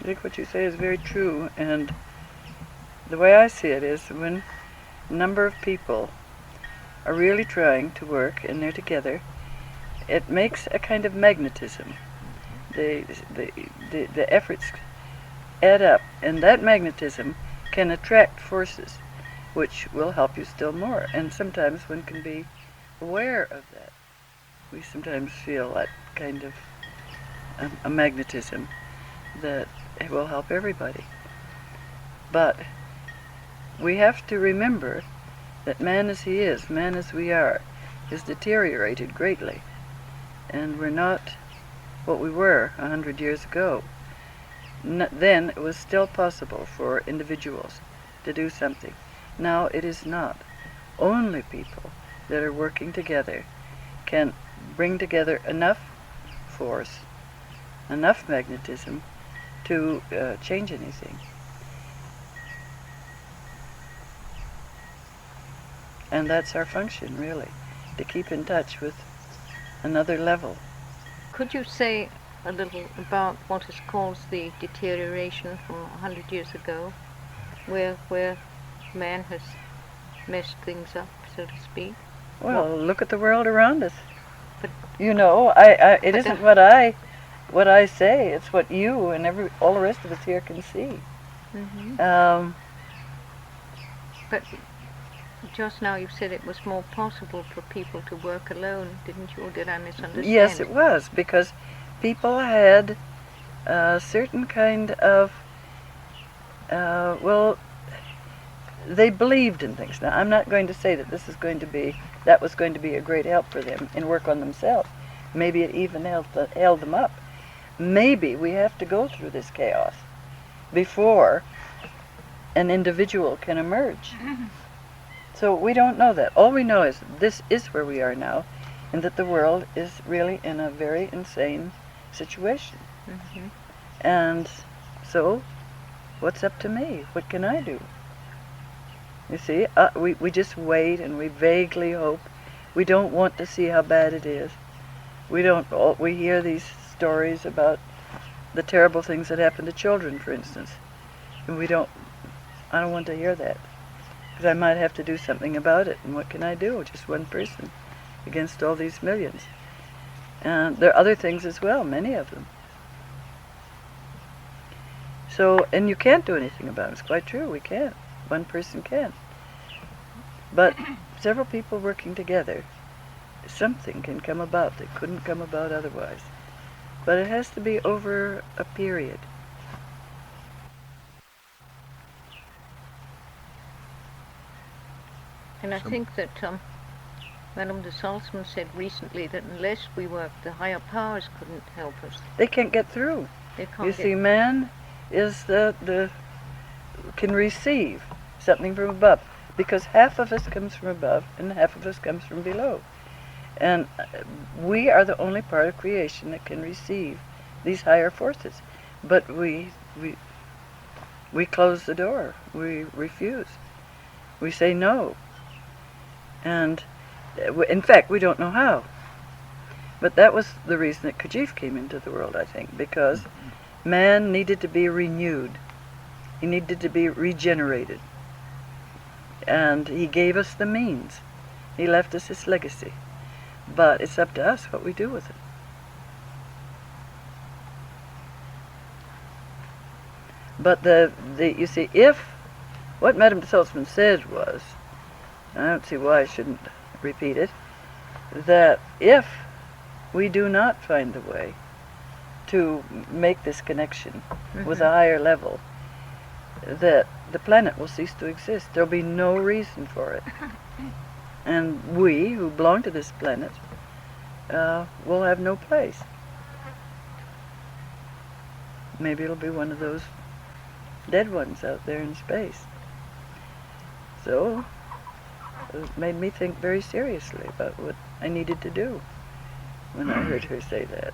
I think what you say is very true, and the way I see it is when a number of people are really trying to work and they're together, it makes a kind of magnetism. The efforts add up, and that magnetism can attract forces which will help you still more. And sometimes one can be aware of that. We sometimes feel that kind of a magnetism that will help everybody. But we have to remember that man as he is, man as we are, is deteriorated greatly. And we're not what we were 100 years ago. Then it was still possible for individuals to do something. Now it is not. Only people that are working together can bring together enough force, enough magnetism to change anything. And that's our function, really, to keep in touch with another level. Could you say a little about what is caused the deterioration from 100 years ago, where man has messed things up, so to speak? Well, look at the world around us. But you know, it isn't what I say. It's what you and all the rest of us here can see. Mm-hmm. But just now you said it was more possible for people to work alone, didn't you? Or did I misunderstand? Yes, it was, because people had a certain kind of, they believed in things. Now, I'm not going to say that that was going to be a great help for them in work on themselves. Maybe it even held them up. Maybe we have to go through this chaos before an individual can emerge. So we don't know that. All we know is this is where we are now, and that the world is really in a very insane situation. Mm-hmm. And so, what's up to me? What can I do? You see, we just wait and we vaguely hope. We don't want to see how bad it is. We hear these stories about the terrible things that happen to children, for instance. And I don't want to hear that. Because I might have to do something about it. And what can I do? Just one person against all these millions. And there are other things as well, many of them. So, and you can't do anything about it. It's quite true, we can't. One person can. But several people working together, something can come about that couldn't come about otherwise. But it has to be over a period. And I think that Madame de Salzman said recently that unless we work, the higher powers couldn't help us. They can't get through. They can't. You see, man is can receive something from above, because half of us comes from above and half of us comes from below. And we are the only part of creation that can receive these higher forces. But we close the door. We refuse. We say no. And in fact, we don't know how. But that was the reason that Gurdjieff came into the world, I think, because man needed to be renewed. He needed to be regenerated. And he gave us the means. He left us his legacy. But it's up to us what we do with it. But you see, if what Madame de Salzman said was, I don't see why I shouldn't repeat it, that if we do not find a way to make this connection with a higher level, that the planet will cease to exist. There'll be no reason for it. And we, who belong to this planet, will have no place. Maybe it'll be one of those dead ones out there in space. So, it made me think very seriously about what I needed to do when I heard her say that.